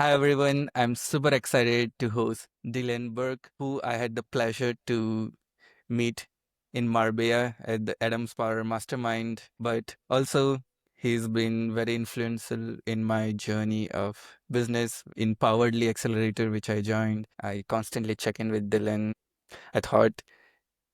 Hi everyone, I'm super excited to host Dylan Burke, who I had the pleasure to meet in Marbella at the Adams Power Mastermind, but also he's been very influential in my journey of business in Poweredly Accelerator, which I joined. I constantly check in with Dylan. I thought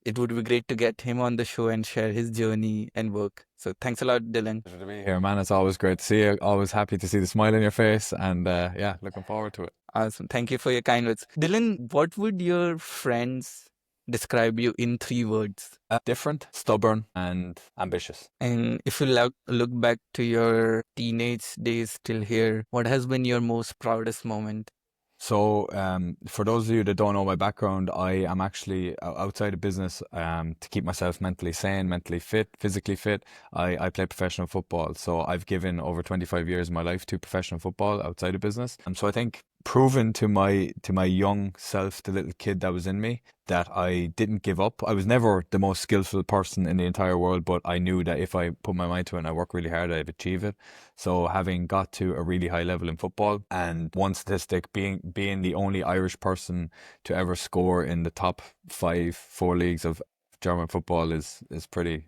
it would be great to get him on the show and share his journey and work. So thanks a lot, Dylan. Pleasure to be here, man. It's always great to see you. Always happy to see the smile on your face, and yeah, looking forward to it. Awesome. Thank you for your kind words. Dylan, what would your friends describe you in 3 words? Different, stubborn, and ambitious. And if you look back to your teenage days till here, what has been your most proudest moment? So, for those of you that don't know my background, I am actually outside of business to keep myself mentally sane, mentally fit, physically fit. I play professional football. So, I've given over 25 years of my life to professional football outside of business. And so, I think proven to my young self, the little kid that was in me, that I didn't give up. I was never the most skillful person in the entire world, but I knew that if I put my mind to it and I work really hard, I'd achieve it. So having got to a really high level in football, and one statistic being the only Irish person to ever score in the top four leagues of German football is pretty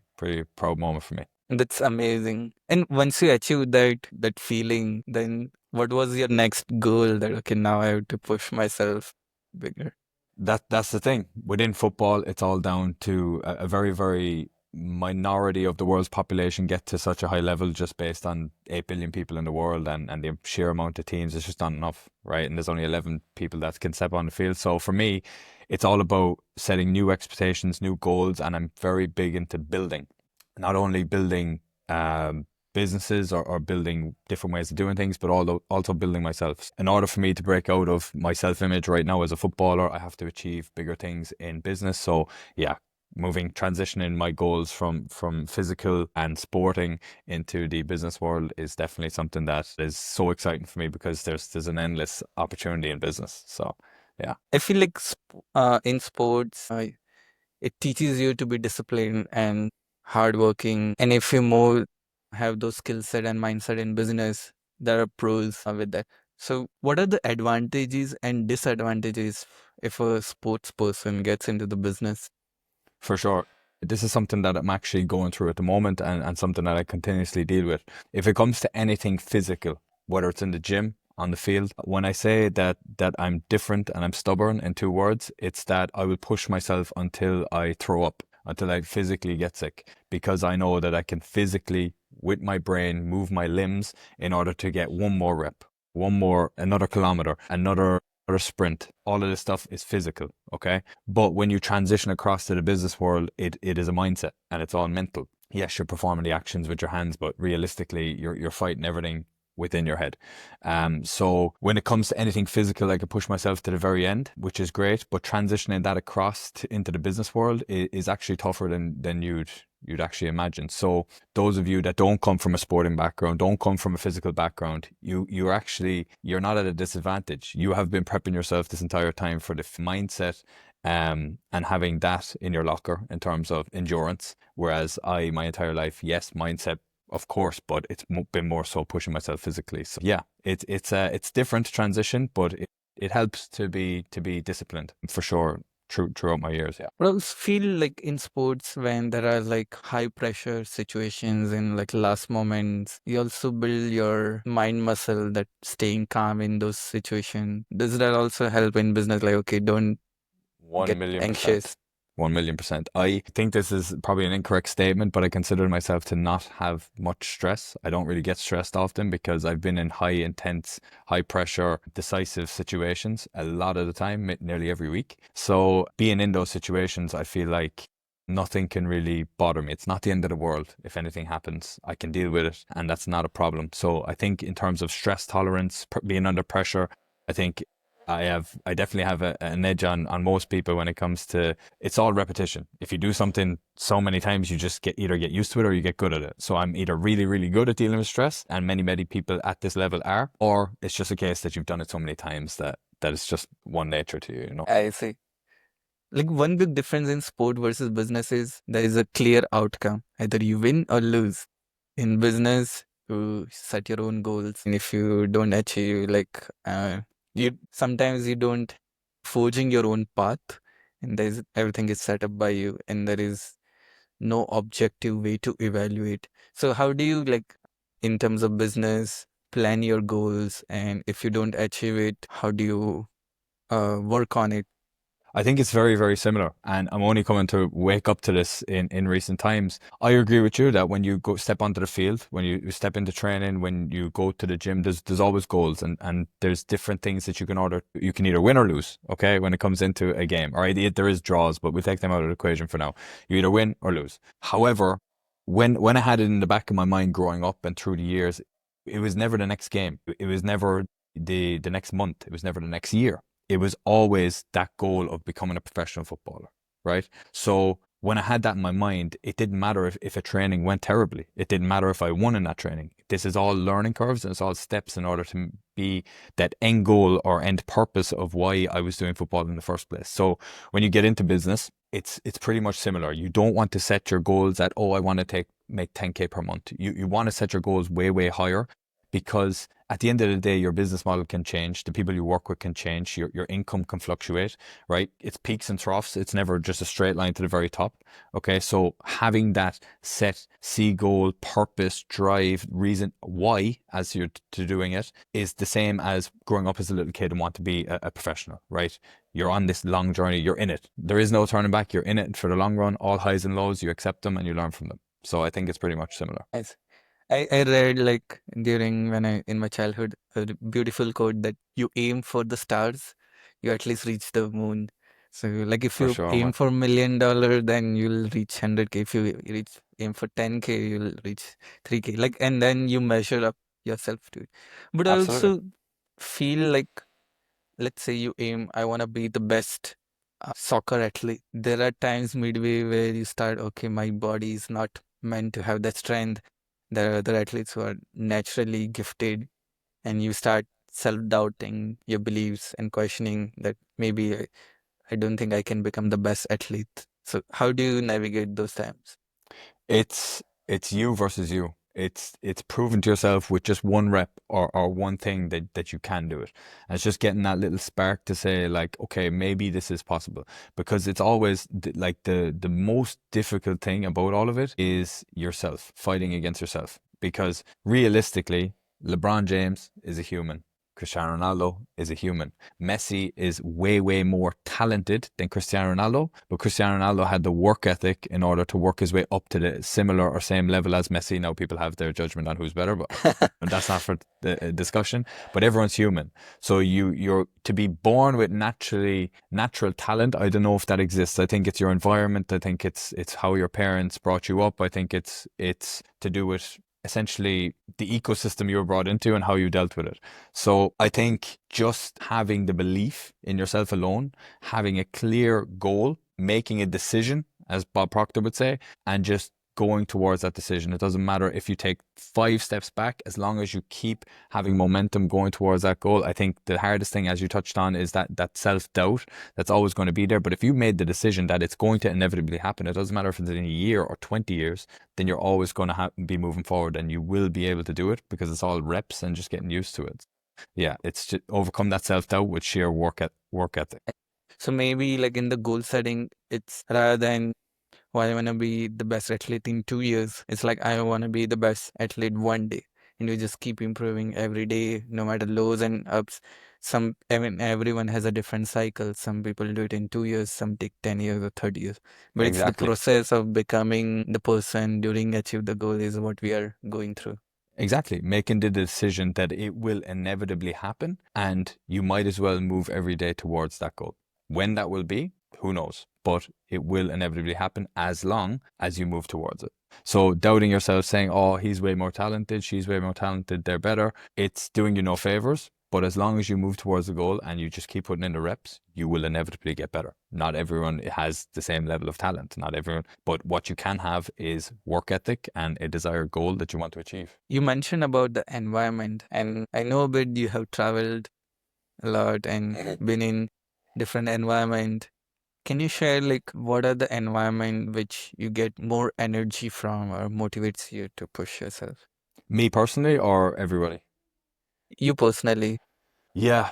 proud moment for me. That's amazing. And once you achieve that feeling, then what was your next goal that okay, now I have to push myself bigger? That's the thing. Within football, it's all down to a very minority of the world's population get to such a high level just based on 8 billion people in the world, and the sheer amount of teams is just not enough, right? And there's only 11 people that can step on the field. So for me, it's all about setting new expectations, new goals, and I'm very big into building, not only building businesses or building different ways of doing things, but also building myself. In order for me to break out of my self-image right now as a footballer, I have to achieve bigger things in business. So yeah, transitioning my goals from physical and sporting into the business world is definitely something that is so exciting for me because there's an endless opportunity in business. So yeah. I feel like in sports, it teaches you to be disciplined and hardworking. And if you more have those skill set and mindset in business, there are pros with that. So, what are the advantages and disadvantages if a sports person gets into the business? For sure. This is something that I'm actually going through at the moment, and something that I continuously deal with. If it comes to anything physical, whether it's in the gym, on the field, when I say that I'm different and I'm stubborn in 2 words, it's that I will push myself until I throw up, until I physically get sick, because I know that I can physically, with my brain, move my limbs in order to get one more rep, another kilometer, another sprint. All of this stuff is physical, okay? But when you transition across to the business world, it is a mindset and it's all mental. Yes, you're performing the actions with your hands, but realistically, you're fighting everything within your head. So when it comes to anything physical, I could push myself to the very end, which is great. But transitioning that across into the business world is actually tougher than you'd actually imagine. So those of you that don't come from a sporting background, don't come from a physical background, you're not at a disadvantage. You have been prepping yourself this entire time for the mindset and having that in your locker in terms of endurance. Whereas my entire life, yes, mindset, of course, but it's been more so pushing myself physically. So yeah, it's different transition, but it helps to be disciplined for sure throughout my years. Yeah. But I also feel like in sports, when there are like high pressure situations in like last moments, you also build your mind muscle that staying calm in those situations. Does that also help in business? Like, okay, don't One get million anxious. percent. 1 million percent. I think this is probably an incorrect statement, but I consider myself to not have much stress. I don't really get stressed often because I've been in high intense, high pressure, decisive situations a lot of the time, nearly every week. So being in those situations, I feel like nothing can really bother me. It's not the end of the world. If anything happens, I can deal with it, and that's not a problem. So I think in terms of stress tolerance, being under pressure, I think I definitely have an edge on most people when it comes to, it's all repetition. If you do something so many times, you just either get used to it or you get good at it. So I'm either really good at dealing with stress, and many people at this level are, or it's just a case that you've done it so many times that it's just one nature to you, you know. I see. Like one big difference in sport versus business is there is a clear outcome. Either you win or lose. In business, to set your own goals. And if you don't achieve, like, you sometimes you don't forging your own path, and there's everything is set up by you, and there is no objective way to evaluate. So how do you, like, in terms of business, plan your goals, and if you don't achieve it, how do you work on it? I think it's very, very similar. And I'm only coming to wake up to this in recent times. I agree with you that when you go step onto the field, when you step into training, when you go to the gym, there's always goals and there's different things that you can order. You can either win or lose, okay, when it comes into a game. All right, there is draws, but we'll take them out of the equation for now. You either win or lose. However, when I had it in the back of my mind growing up and through the years, it was never the next game. It was never the next month. It was never the next year. It was always that goal of becoming a professional footballer, right? So when I had that in my mind, it didn't matter if a training went terribly. It didn't matter if I won in that training. This is all learning curves and it's all steps in order to be that end goal or end purpose of why I was doing football in the first place. So when you get into business, it's pretty much similar. You don't want to set your goals at, oh, I want to make 10K per month. You want to set your goals way, way higher because at the end of the day, your business model can change. The people you work with can change. Your income can fluctuate, right? It's peaks and troughs. It's never just a straight line to the very top. Okay. So having that set see goal, purpose, drive, reason why as you're to doing it is the same as growing up as a little kid and want to be a professional, right? You're on this long journey. You're in it. There is no turning back. You're in it for the long run. All highs and lows, you accept them and you learn from them. So I think it's pretty much similar. Yes. I read, like, during when I in my childhood, a beautiful quote that you aim for the stars, you at least reach the moon. So, like, if For you sure, aim man. for $1 million, then you'll reach 100K. If you aim for 10K, you'll reach 3K. Like, and then you measure up yourself to it. But I Absolutely. also feel like, let's say you aim, I want to be the best soccer athlete. There are times midway where you start, okay, my body is not meant to have that strength. There are other athletes who are naturally gifted, and you start self-doubting your beliefs and questioning that maybe I don't think I can become the best athlete. So how do you navigate those times? It's you versus you. It's proven to yourself with just one rep or one thing that you can do it. And it's just getting that little spark to say like, okay, maybe this is possible. Because it's always like the most difficult thing about all of it is yourself, fighting against yourself. Because realistically, LeBron James is a human. Cristiano Ronaldo is a human. Messi is way, way more talented than Cristiano Ronaldo, but Cristiano Ronaldo had the work ethic in order to work his way up to the similar or same level as Messi. Now people have their judgment on who's better, but that's not for the discussion. But everyone's human, so you're to be born with natural talent. I don't know if that exists. I think it's your environment. I think it's how your parents brought you up. I think it's to do with essentially the ecosystem you were brought into and how you dealt with it. So I think just having the belief in yourself alone, having a clear goal, making a decision, as Bob Proctor would say, and just going towards that decision. It doesn't matter if you take 5 steps back, as long as you keep having momentum going towards that goal. I think the hardest thing, as you touched on, is that self-doubt that's always going to be there. But if you made the decision that it's going to inevitably happen, it doesn't matter if it's in a year or 20 years, then you're always going to be moving forward and you will be able to do it because it's all reps and just getting used to it. Yeah, it's just overcome that self-doubt with sheer work ethic. So maybe, like, in the goal setting, it's rather than, oh, I want to be the best athlete in 2 years. It's like, I want to be the best athlete one day. And you just keep improving every day, no matter lows and ups. I mean, everyone has a different cycle. Some people do it in 2 years, some take 10 years or 30 years. But it's the Exactly. process of becoming the person during achieve the goal is what we are going through. Exactly. Making the decision that it will inevitably happen and you might as well move every day towards that goal. When that will be, who knows? But it will inevitably happen as long as you move towards it. So doubting yourself, saying, oh, he's way more talented, she's way more talented, they're better, it's doing you no favors. But as long as you move towards the goal and you just keep putting in the reps, you will inevitably get better. Not everyone has the same level of talent, not everyone, but what you can have is work ethic and a desired goal that you want to achieve. You mentioned about the environment, and I know a bit you have traveled a lot and been in different environment. Can you share, like, what are the environment which you get more energy from or motivates you to push yourself? Me personally or everybody? You personally. Yeah,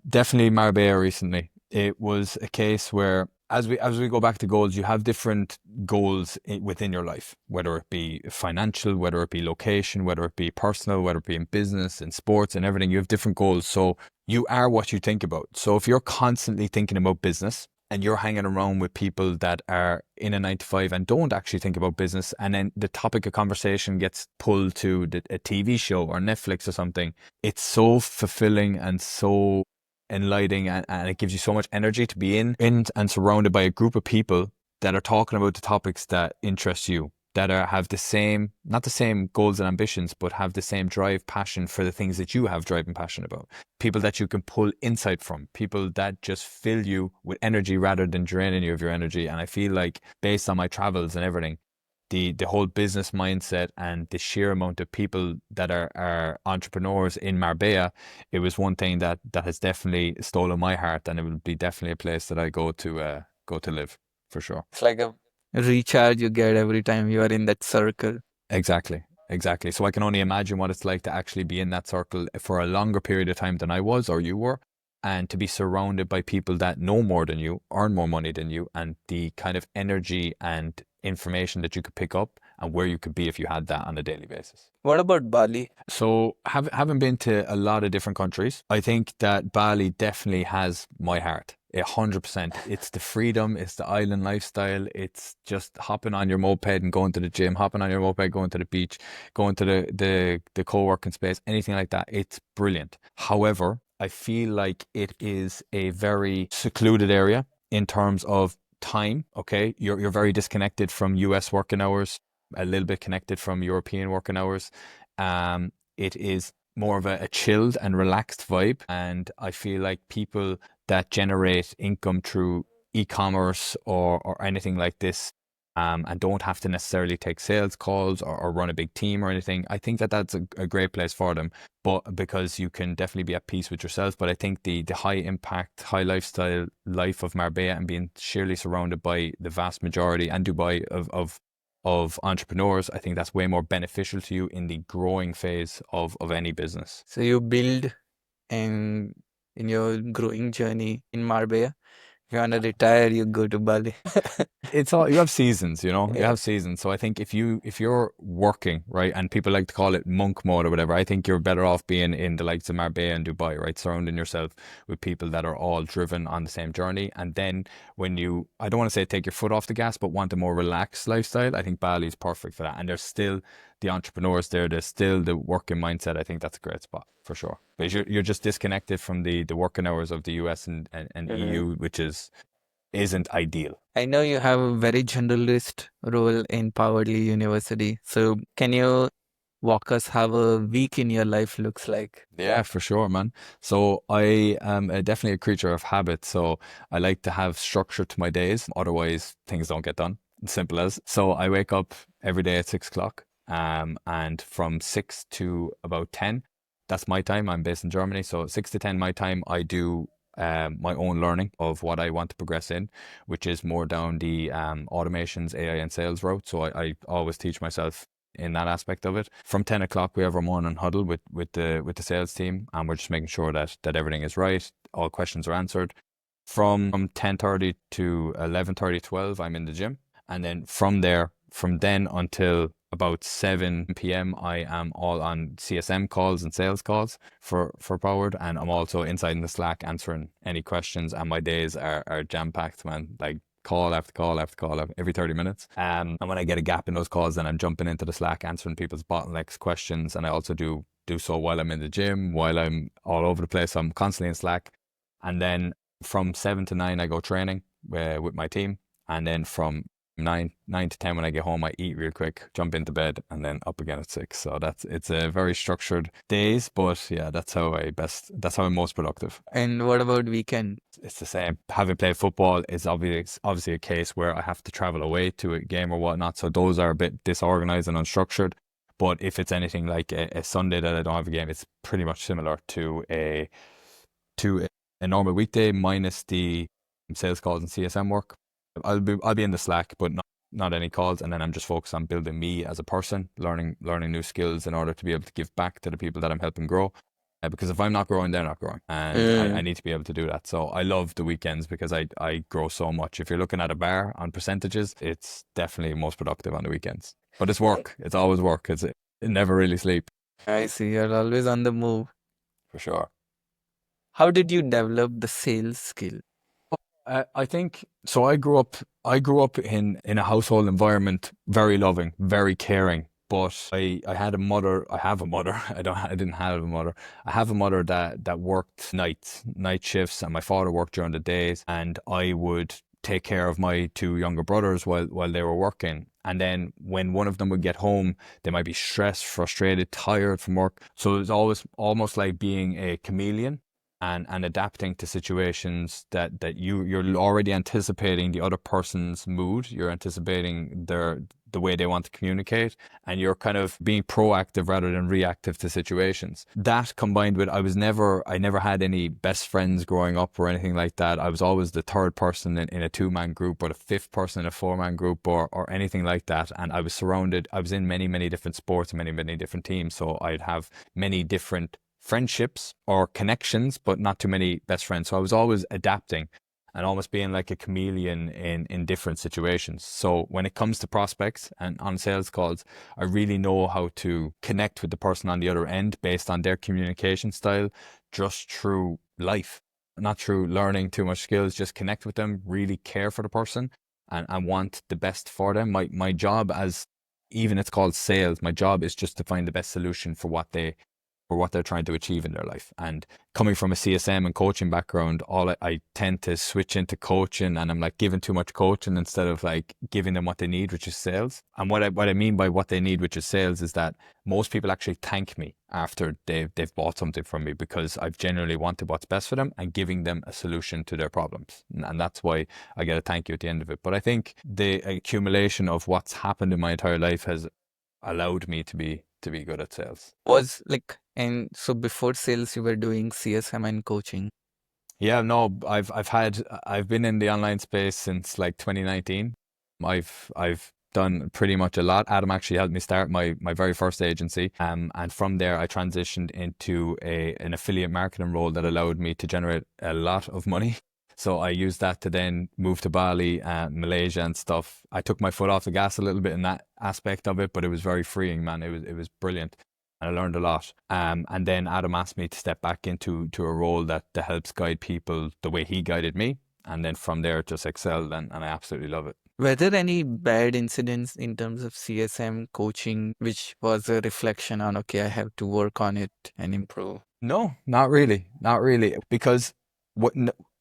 definitely Marbella recently. It was a case where as we go back to goals, you have different goals within your life, whether it be financial, whether it be location, whether it be personal, whether it be in business, in sports, and everything. You have different goals. So you are what you think about. So if you're constantly thinking about business and you're hanging around with people that are in a 9 to 5 and don't actually think about business, and then the topic of conversation gets pulled to a TV show or Netflix or something, it's so fulfilling and so enlightening, and it gives you so much energy to be in and surrounded by a group of people that are talking about the topics that interest you, that have the same, not the same goals and ambitions, but have the same drive, passion for the things that you have drive and passion about. People that you can pull insight from, people that just fill you with energy rather than draining you of your energy. And I feel like, based on my travels and everything, the whole business mindset and the sheer amount of people that are entrepreneurs in Marbella, it was one thing that has definitely stolen my heart, and it will be definitely a place that I go to live for sure. It's like a recharge you get every time you are in that circle. Exactly. Exactly. So I can only imagine what it's like to actually be in that circle for a longer period of time than I was or you were, and to be surrounded by people that know more than you, earn more money than you, and the kind of energy and information that you could pick up and where you could be if you had that on a daily basis. What about Bali? So, having been to a lot of different countries, I think that Bali definitely has my heart. 100%. It's the freedom, it's the island lifestyle, it's just hopping on your moped and going to the gym, hopping on your moped, going to the beach, going to the co-working space, anything like that. It's brilliant. However, I feel like it is a very secluded area in terms of time. Okay, you're very disconnected from US working hours, a little bit connected from European working hours. It is more of a chilled and relaxed vibe. And I feel like people that generate income through e-commerce or anything like this, and don't have to necessarily take sales calls or run a big team or anything, I think that that's a great place for them. But because you can definitely be at peace with yourself. But I think the high impact, high lifestyle life of Marbella and being sheerly surrounded by the vast majority and Dubai of entrepreneurs, I think that's way more beneficial to you in the growing phase of any business. So you build and in your growing journey in Marbella, you wanna retire, you go to Bali. It's all, you have seasons, you know, you Yeah. have seasons. So I think if you're working, right, and people like to call it monk mode or whatever, I think you're better off being in the likes of Marbella and Dubai, right, surrounding yourself with people that are all driven on the same journey. And then when you, I don't want to say take your foot off the gas, but want a more relaxed lifestyle, I think Bali is perfect for that. And there's still the entrepreneurs there, there's still the working mindset. I think that's a great spot for sure. But you're just disconnected from the working hours of the US and Mhm. EU, which isn't ideal. I know you have a very generalist role in Powerly University. So can you walk us how a week in your life looks like? Yeah, for sure, man. So I am definitely a creature of habit. So I like to have structure to my days. Otherwise, things don't get done. Simple as. So I wake up every day at 6 o'clock. And from 6 to about 10, that's my time. I'm based in Germany. So 6 to 10 my time, I do my own learning of what I want to progress in, which is more down the automations, AI, and sales route. So I always teach myself in that aspect of it. From 10 o'clock, we have our morning huddle with the sales team, and we're just making sure that everything is right, all questions are answered. From 10:30 to 11:30, 12, I'm in the gym, and then from then until about 7 p.m., I am all on CSM calls and sales calls for Powered, and I'm also inside in the Slack answering any questions. And my days are jam packed, man. Like call after call after call every 30 minutes. And when I get a gap in those calls, then I'm jumping into the Slack answering people's bottlenecks questions. And I also do so while I'm in the gym, while I'm all over the place. So I'm constantly in Slack. And then from 7 to 9, I go training with my team. And then from 9 to 10, when I get home, I eat real quick, jump into bed, and then up again at 6. So it's a very structured days, but yeah, that's how I'm most productive. And what about weekend? It's the same. Having played football is obviously a case where I have to travel away to a game or whatnot. So those are a bit disorganized and unstructured. But if it's anything like a Sunday that I don't have a game, it's pretty much similar to a normal weekday minus the sales calls and CSM work. I'll be in the Slack, but not. not any calls, and then I'm just focused on building me as a person, learning new skills in order to be able to give back to the people that I'm helping grow. Because if I'm not growing, they're not growing, and I Mm. need to be able to do that. So I love the weekends because I grow so much. If you're looking at a bar on percentages, it's definitely most productive on the weekends. But it's work. It's always work. It never really sleep I see you're always on the move. for sure. How did you develop the sales skill? I think so. I grew up in a household environment, very loving, very caring. But I had a mother. I have a mother. I didn't have a mother. I have a mother that worked night shifts, and my father worked during the days. And I would take care of my two younger brothers while they were working. And then when one of them would get home, they might be stressed, frustrated, tired from work. So it was always almost like being a chameleon and adapting to situations that you're already anticipating the other person's mood, you're anticipating the way they want to communicate, and you're kind of being proactive rather than reactive to situations. That combined with I never had any best friends growing up or anything like that. I was always the third person in a two-man group or the fifth person in a four-man group or anything like that. And I was in many different sports, many different teams. So I'd have many different friendships or connections, but not too many best friends. So I was always adapting and almost being like a chameleon in different situations. So when it comes to prospects and on sales calls, I really know how to connect with the person on the other end based on their communication style, just through life, not through learning too much skills, just connect with them, really care for the person and want the best for them. My job as even it's called sales, my job is just to find the best solution for what they're trying to achieve in their life. And coming from a CSM and coaching background, I tend to switch into coaching, and I'm like giving too much coaching instead of like giving them what they need, which is sales. And what I mean by what they need, which is sales, is that most people actually thank me after they've bought something from me because I've genuinely wanted what's best for them and giving them a solution to their problems. And that's why I get a thank you at the end of it. But I think the accumulation of what's happened in my entire life has allowed me to be good at sales. Was like, and so before sales, you were doing CSM and coaching. Yeah, no, I've been in the online space since like 2019. I've done pretty much a lot. Adam actually helped me start my very first agency. And from there I transitioned into an affiliate marketing role that allowed me to generate a lot of money. So I used that to then move to Bali and Malaysia and stuff. I took my foot off the gas a little bit in that aspect of it, but it was very freeing, man. It was brilliant. And I learned a lot. And then Adam asked me to step back into a role that helps guide people the way he guided me. And then from there, just excelled, and I absolutely love it. Were there any bad incidents in terms of CSM coaching, which was a reflection on, okay, I have to work on it and improve? No, not really, because what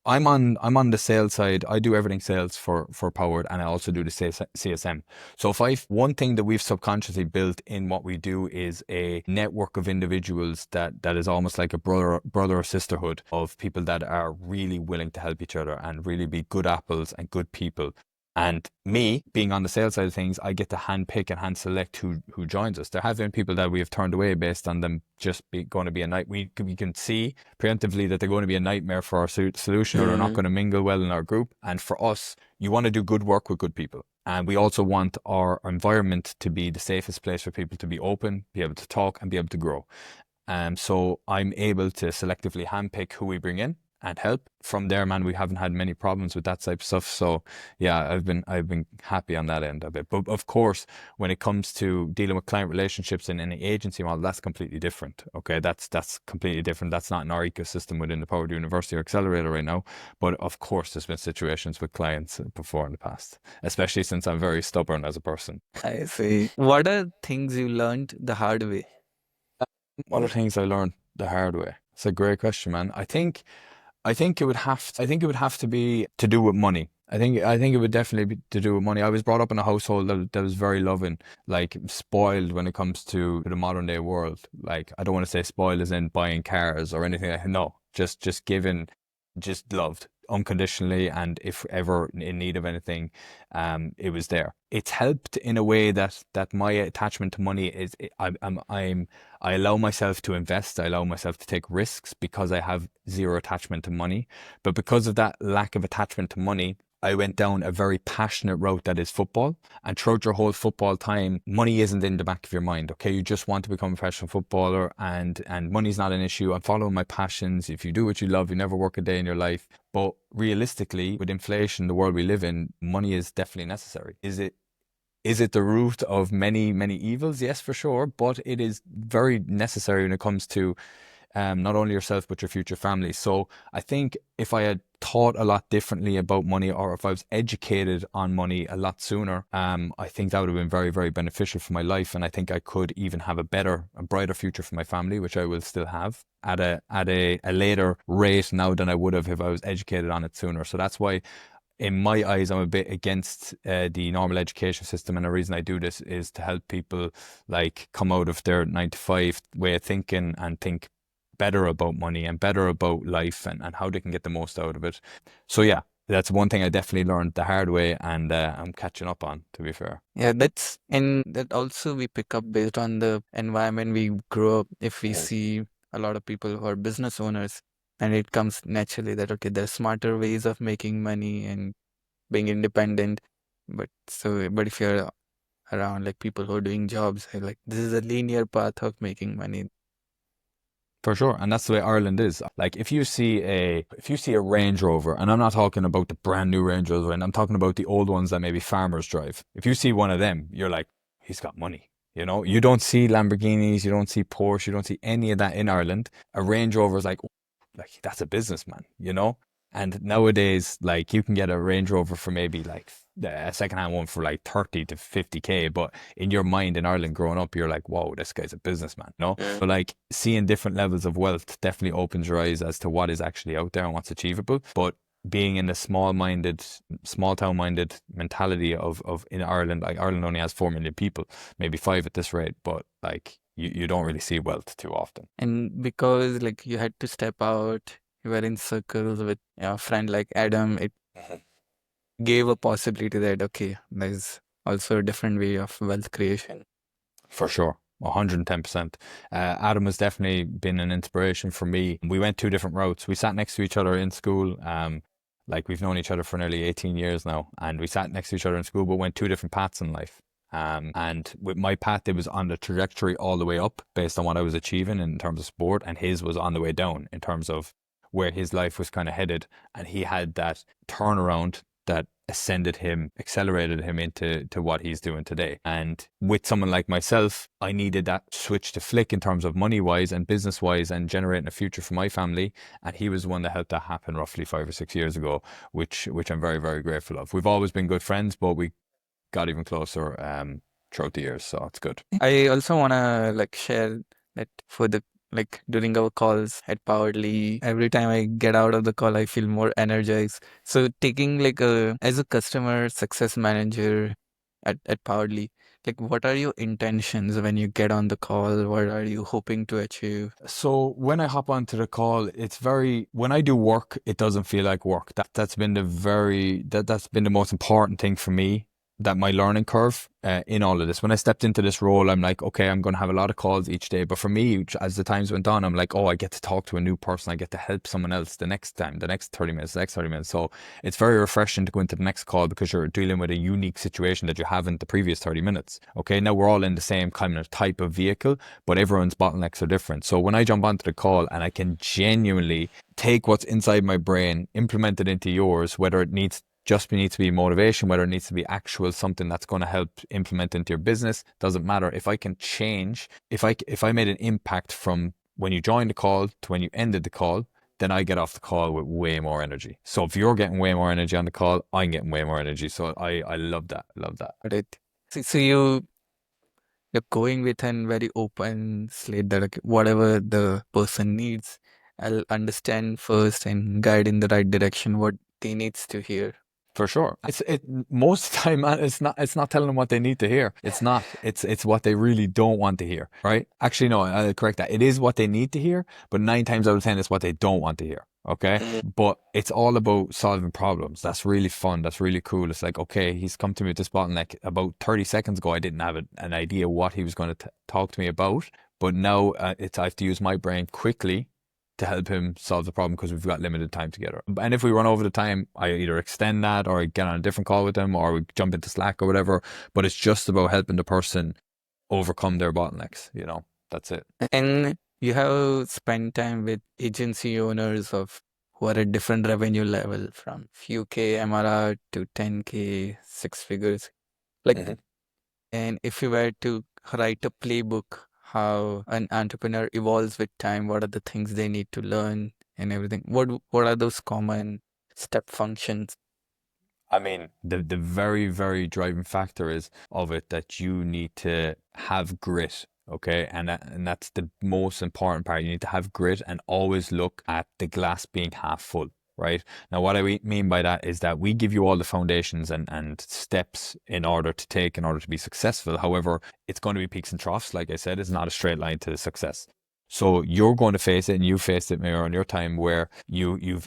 I'm on the sales side. I do everything sales for Powered, and I also do the CSM. So if I one thing that we've subconsciously built in what we do is a network of individuals that is almost like a brother or sisterhood of people that are really willing to help each other and really be good apples and good people. And me being on the sales side of things, I get to hand pick and hand select who joins us. There have been people that we have turned away based on them just going to be a night. We can see preemptively that they're going to be a nightmare for our solution, or they're not going to mingle well in our group. And for us, you want to do good work with good people. And we also want our environment to be the safest place for people to be open, be able to talk, and be able to grow. So I'm able to selectively handpick who we bring in and help. From there, man, we haven't had many problems with that type of stuff. So yeah, I've been happy on that end of it. But of course, when it comes to dealing with client relationships in any agency model, that's completely different. Okay, that's completely different. That's not in our ecosystem within the Powered University or Accelerator right now. But of course, there's been situations with clients before in the past, especially since I'm very stubborn as a person. I see. What are things you learned the hard way? What are things I learned the hard way? It's a great question, man. I think it would have to be to do with money. I think it would definitely be to do with money. I was brought up in a household that was very loving, like spoiled when it comes to the modern day world. Like I don't want to say spoiled as in buying cars or anything like that. No, just given, just loved unconditionally, and if ever in need of anything, it was there. It's helped in a way that my attachment to money is I allow myself to invest. I allow myself to take risks because I have zero attachment to money. But because of that lack of attachment to money, I went down a very passionate route that is football. And throughout your whole football time, money isn't in the back of your mind. Okay, you just want to become a professional footballer, and money's not an issue. I'm following my passions. If you do what you love, you never work a day in your life. But realistically, with inflation, the world we live in, money is definitely necessary. Is it the root of many, many evils? Yes, for sure. But it is very necessary when it comes to not only yourself, but your future family. So I think if I had thought a lot differently about money, or if I was educated on money a lot sooner, I think that would have been very, very beneficial for my life. And I think I could even have a brighter future for my family, which I will still have at a later rate now than I would have if I was educated on it sooner. So that's why, in my eyes, I'm a bit against the normal education system, and the reason I do this is to help people like come out of their 9 to 5 way of thinking and think better about money and better about life, and how they can get the most out of it. So yeah, that's one thing I definitely learned the hard way, and I'm catching up on, to be fair. Yeah, and that also we pick up based on the environment we grow up. If we see a lot of people who are business owners, and it comes naturally that okay, there's smarter ways of making money and being independent. But if you're around like people who are doing jobs, like this is a linear path of making money. For sure, and that's the way Ireland is. Like if you see a Range Rover, and I'm not talking about the brand new Range Rover, and I'm talking about the old ones that maybe farmers drive. If you see one of them, you're like, he's got money. You don't see Lamborghinis, you don't see Porsche, you don't see any of that in Ireland. A Range Rover is like that's a businessman. And nowadays, like you can get a Range Rover for maybe like a secondhand one for like 30 to 50K. But in your mind in Ireland growing up, you're like, whoa, this guy's a businessman. So like seeing different levels of wealth definitely opens your eyes as to what is actually out there and what's achievable. But being in the small town minded mentality of in Ireland, like Ireland only has 4 million people, maybe 5 at this rate, but like you don't really see wealth too often. And because like you had to step out, you were in circles with a friend like Adam, it gave a possibility that okay, there's also a different way of wealth creation. For sure. 110%. Adam has definitely been an inspiration for me. We went 2 different routes. We sat next to each other in school. Like we've known each other for nearly 18 years now, and we sat next to each other in school, but went 2 different paths in life. And with my path, it was on the trajectory all the way up based on what I was achieving in terms of sport, and his was on the way down in terms of where his life was kind of headed. And he had that turnaround that accelerated him into what he's doing today. And with someone like myself, I needed that switch to flick in terms of money wise and business wise and generating a future for my family. And he was the one that helped that happen roughly 5 or 6 years ago, which I'm very, very grateful of. We've always been good friends, but we got even closer throughout the years, so it's good. I also wanna like share that for the like during our calls at Powerly, every time I get out of the call, I feel more energized. So taking like as a customer success manager at Powerly, like what are your intentions when you get on the call? What are you hoping to achieve? So when I hop onto the call, when I do work, it doesn't feel like work. That's been that's been the most important thing for me, that my learning curve in all of this. When I stepped into this role, I'm like, okay, I'm going to have a lot of calls each day. But for me, as the times went on, I'm like, oh, I get to talk to a new person. I get to help someone else the next time, the next 30 minutes, the next 30 minutes. So it's very refreshing to go into the next call because you're dealing with a unique situation that you haven't the previous 30 minutes. Okay, now we're all in the same kind of type of vehicle, but everyone's bottlenecks are different. So when I jump onto the call and I can genuinely take what's inside my brain, implement it into yours, whether it needs to be motivation, whether it needs to be actual something that's going to help implement into your business, doesn't matter. If I can change, if I made an impact from when you joined the call to when you ended the call, then I get off the call with way more energy. So if you're getting way more energy on the call, I'm getting way more energy. So I love that. Love that. Got it. So you're going with a very open slate that okay, whatever the person needs, I'll understand first and guide in the right direction what they needs to hear. For sure. Most of the time, man, it's not telling them what they need to hear. It's not. It's what they really don't want to hear, right? Actually, no, I'll correct that. It is what they need to hear, but 9 times out of 10, it's what they don't want to hear. Okay. But it's all about solving problems. That's really fun. That's really cool. It's like, okay, he's come to me with this bottleneck. About 30 seconds ago, I didn't have an idea what he was going to talk to me about. But now I have to use my brain quickly to help him solve the problem because we've got limited time together. And if we run over the time, I either extend that or I get on a different call with them or we jump into Slack or whatever. But it's just about helping the person overcome their bottlenecks, you know, that's it. And you have spent time with agency owners of who are at different revenue level from few K MRR to 10K, six figures. Like, Mhm. and if you were to write a playbook, how an entrepreneur evolves with time, what are the things they need to learn and everything? What are those common step functions? I mean, the very, very driving factor is of it that you need to have grit, okay? And that's the most important part. You need to have grit and always look at the glass being half full, right? Now, what I mean by that is that we give you all the foundations and steps in order to take in order to be successful. However, it's going to be peaks and troughs. Like I said, it's not a straight line to success. So you're going to face it, and you faced it, Mayur, on your time where you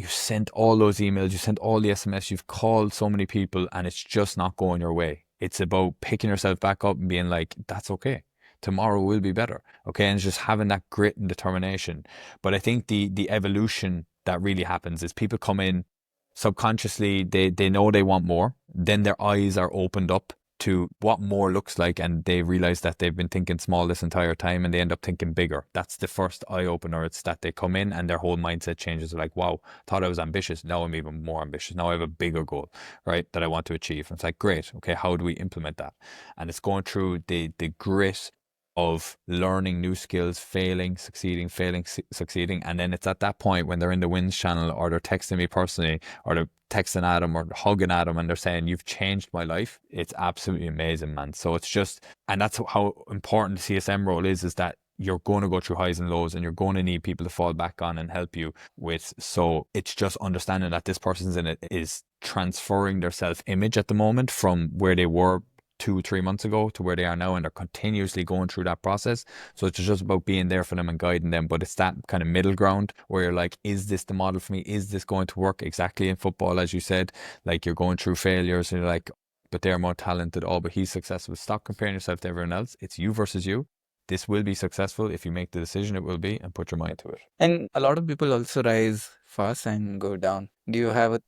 sent all those emails, you sent all the SMS, you've called so many people, and it's just not going your way. It's about picking yourself back up and being like, that's okay. Tomorrow will be better. Okay. And it's just having that grit and determination. But I think the evolution that really happens is people come in subconsciously, they know they want more. Then their eyes are opened up to what more looks like, and they realize that they've been thinking small this entire time and they end up thinking bigger. That's the first eye opener. It's that they come in and their whole mindset changes. They're like, wow, thought I was ambitious. Now I'm even more ambitious. Now I have a bigger goal, right, that I want to achieve. And it's like, great. Okay, how do we implement that? And it's going through the grit of learning new skills, failing, succeeding, failing, succeeding. And then it's at that point when they're in the wins channel or they're texting me personally or they're texting Adam or hugging Adam and they're saying, you've changed my life. It's absolutely amazing, man. So it's just, and that's how important the CSM role is that you're going to go through highs and lows and you're going to need people to fall back on and help you with. So it's just understanding that this person's in it is transferring their self-image at the moment from where they were 2 3 months ago to where they are now, and they're continuously going through that process. So it's just about being there for them and guiding them. But it's that kind of middle ground where you're like, is this the model for me? Is this going to work? Exactly in football, as you said, like you're going through failures and you're like, but they're more talented. Oh, but he's successful. Stop comparing yourself to everyone else. It's you versus you. This will be successful if you make the decision, it will be, and put your mind to it. And a lot of people also rise fast and go down. Do you have a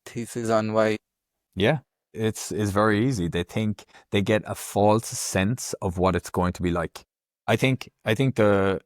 thesis on why? Yeah, it's very easy. They think they get a false sense of what it's going to be like. I think the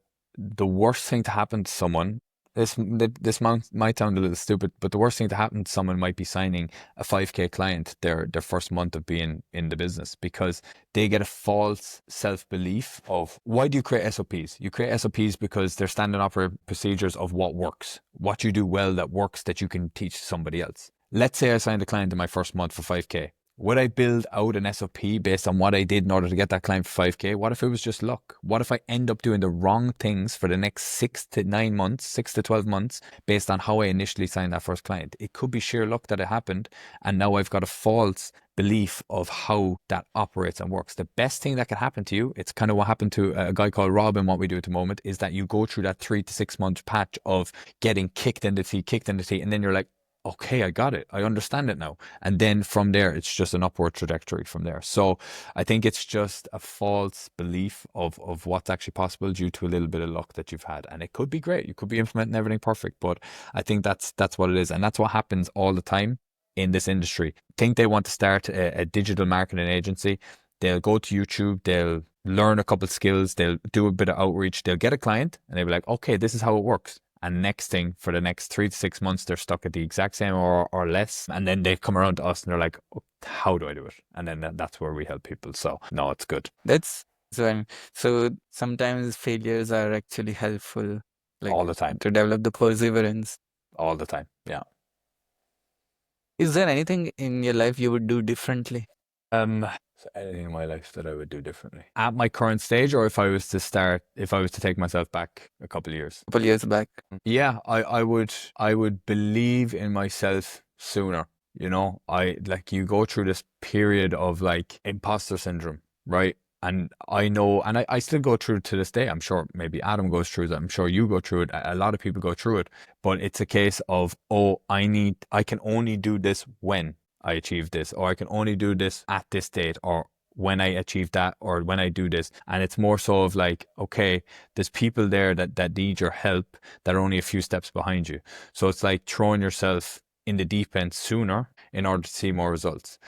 worst thing to happen to someone, this might sound a little stupid, but the worst thing to happen to someone might be signing a 5K client their first month of being in the business, because they get a false self-belief of, why do you create SOPs? You create SOPs because they're standard operating procedures of what works, what you do well that works that you can teach somebody else. Let's say I signed a client in my first month for 5K. Would I build out an SOP based on what I did in order to get that client for 5K? What if it was just luck? What if I end up doing the wrong things for the next 6 to 9 months, 6 to 12 months, based on how I initially signed that first client? It could be sheer luck that it happened, and now I've got a false belief of how that operates and works. The best thing that can happen to you, it's kind of what happened to a guy called Rob in what we do at the moment, is that you go through that 3 to 6 month patch of getting kicked in the teeth, and then you're like, okay, I got it. I understand it now. And then from there, it's just an upward trajectory from there. So I think it's just a false belief of what's actually possible due to a little bit of luck that you've had. And it could be great. You could be implementing everything perfect, but I think that's what it is. And that's what happens all the time in this industry. Think they want to start a digital marketing agency. They'll go to YouTube, they'll learn a couple skills, they'll do a bit of outreach, they'll get a client and they'll be like, okay, this is how it works. And next thing, for the next 3 to 6 months, they're stuck at the exact same or less. And then they come around to us and they're like, oh, how do I do it? And then that's where we help people. So no, it's good. That's so sometimes failures are actually helpful, like All the time. to develop the perseverance. All the time. Yeah. Is there anything in your life you would do differently? So anything in my life that I would do differently at my current stage, or if I was to take myself back a couple of years? A couple years back. Yeah, I would believe in myself sooner. You know, I like, you go through this period of like imposter syndrome, right? And I know, and I still go through it to this day. I'm sure maybe Adam goes through it. I'm sure you go through it. A lot of people go through it, but it's a case of, oh, I can only do this when I achieve this, or I can only do this at this date, or when I achieve that or when I do this. And it's more so of like, okay, there's people there that need your help that are only a few steps behind you. So it's like throwing yourself in the deep end sooner in order to see more results.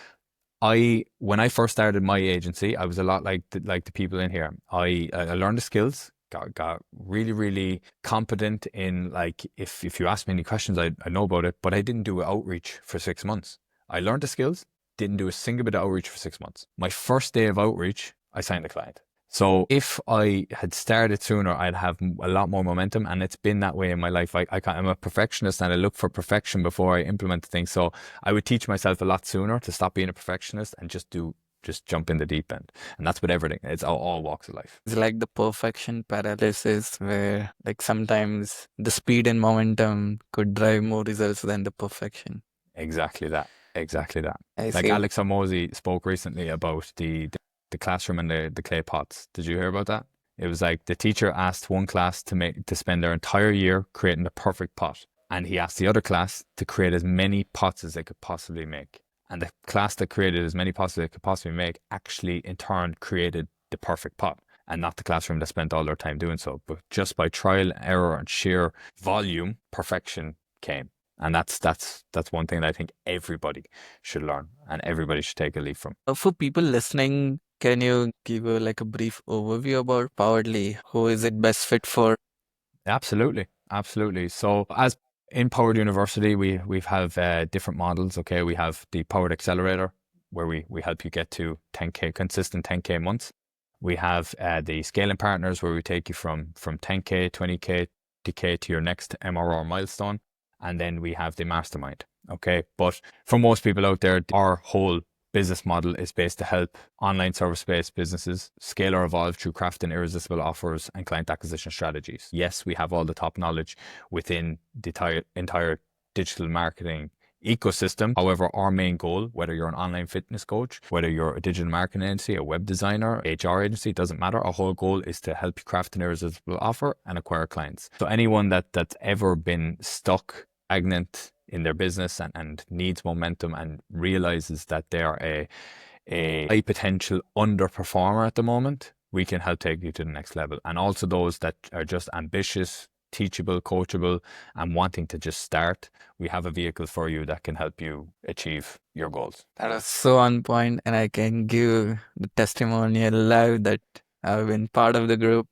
When I first started my agency, I was a lot like the people in here. I learned the skills, got really really competent in, like, if you ask me any questions, I know about it, but I didn't do outreach for 6 months. I learned the skills, didn't do a single bit of outreach for 6 months. My first day of outreach, I signed a client. So if I had started sooner, I'd have a lot more momentum, and it's been that way in my life. I'm a perfectionist, and I look for perfection before I implement things. So I would teach myself a lot sooner to stop being a perfectionist and just jump in the deep end. And that's with everything. It's all walks of life. It's like the perfection paralysis, where like sometimes the speed and momentum could drive more results than the perfection. Exactly that. Exactly that. I Like see. Alex Hormozy spoke recently about the classroom and the clay pots. Did you hear about that? It was like the teacher asked one class to spend their entire year creating the perfect pot. And he asked the other class to create as many pots as they could possibly make. And the class that created as many pots as they could possibly make actually in turn created the perfect pot. And not the classroom that spent all their time doing so. But just by trial, error, and sheer volume, perfection came. And that's one thing that I think everybody should learn and everybody should take a leaf from. For people listening, can you give like a brief overview about Poweredly? Who is it best fit for? Absolutely, absolutely. So as in Powered University, we have different models. Okay, we have the Powered Accelerator, where we help you get to 10K consistent 10K months. We have the Scaling Partners, where we take you from 10K, 20K, to your next MRR milestone. And then we have the Mastermind. Okay, but for most people out there, our whole business model is based to help online service-based businesses scale or evolve through crafting irresistible offers and client acquisition strategies. Yes, we have all the top knowledge within the entire digital marketing ecosystem. However, our main goal, whether you're an online fitness coach, whether you're a digital marketing agency, a web designer, HR agency, it doesn't matter. Our whole goal is to help you craft an irresistible offer and acquire clients. So anyone that's ever been stuck, stagnant in their business and needs momentum and realizes that they are a high potential underperformer at the moment, we can help take you to the next level. And also those that are just ambitious, teachable, coachable, and wanting to just start, we have a vehicle for you that can help you achieve your goals. That was so on point, and I can give the testimonial live that I've been part of the group.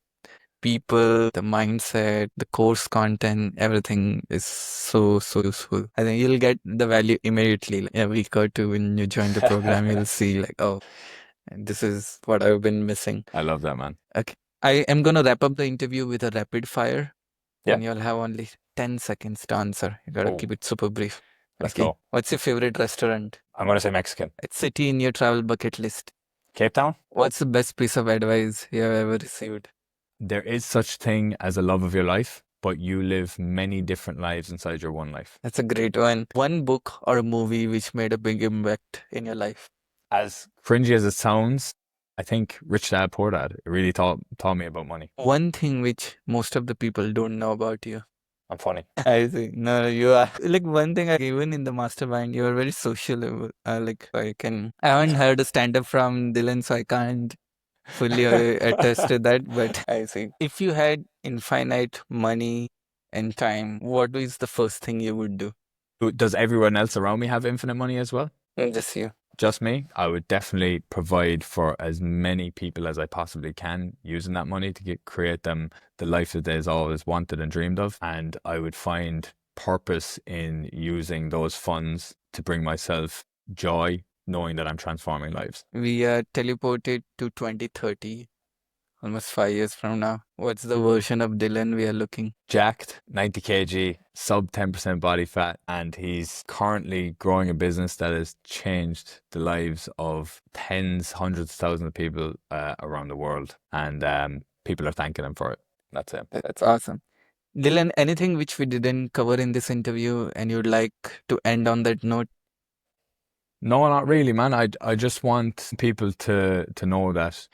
People, the mindset, the course content, everything is so useful. I think you'll get the value immediately. Like a week or two when you join the program, you'll see like, oh, this is what I've been missing. I love that, man. Okay. I am going to wrap up the interview with a rapid fire, Yeah. and you'll have only 10 seconds to answer. You got to Oh, keep it super brief. let's Okay. go. What's your favorite restaurant? I'm going to say Mexican. It's city in your travel bucket list. Cape Town? What's the best piece of advice you have ever received? There is such thing as a love of your life, but you live many different lives inside your one life. That's a great one. One book or a movie which made a big impact in your life. As cringy as it sounds, I think Rich Dad Poor Dad, it really taught me about money. One thing which most of the people don't know about you. I'm funny. I see. No, you are like one thing. Even in the mastermind, you are very social. Like I haven't heard a stand up from Dylan, so I can't fully attest to that. But I see. If you had infinite money and time, what is the first thing you would do? Does everyone else around me have infinite money as well? Just you. Just me? I would definitely provide for as many people as I possibly can using that money to create them the life that they've always wanted and dreamed of. And I would find purpose in using those funds to bring myself joy, knowing that I'm transforming lives. We are teleported to 2030, almost 5 years from now. What's the version of Dylan we are looking? Jacked, 90 kg, sub 10% body fat, and he's currently growing a business that has changed the lives of tens, hundreds of thousands of people around the world. And people are thanking him for it. That's it. That's awesome. Dylan, anything which we didn't cover in this interview and you'd like to end on that note? No, not really, man. I just want people to know that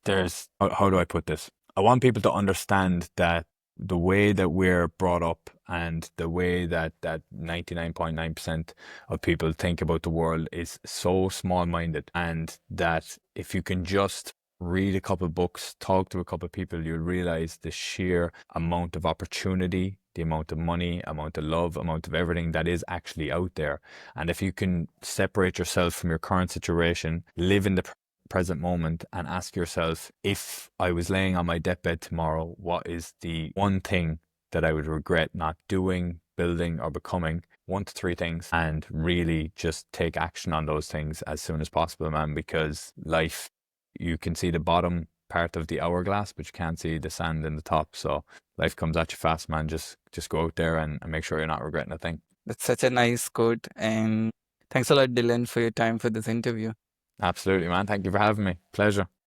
there's, how do I put this? I want people to understand that the way that we're brought up and the way that 99.9% of people think about the world is so small-minded, and that if you can just read a couple books, talk to a couple of people, you'll realize the sheer amount of opportunity, the amount of money, amount of love, amount of everything that is actually out there. And if you can separate yourself from your current situation, live in the present moment, and ask yourself, if I was laying on my deathbed tomorrow, what is the one thing that I would regret not doing, building, or becoming? 1 to 3 things, and really just take action on those things as soon as possible, man, because life, you can see the bottom part of the hourglass, but you can't see the sand in the top. So life comes at you fast, man. Just go out there and make sure you're not regretting a thing. That's such a nice quote. And thanks a lot, Dylan, for your time for this interview. Absolutely, man. Thank you for having me. Pleasure.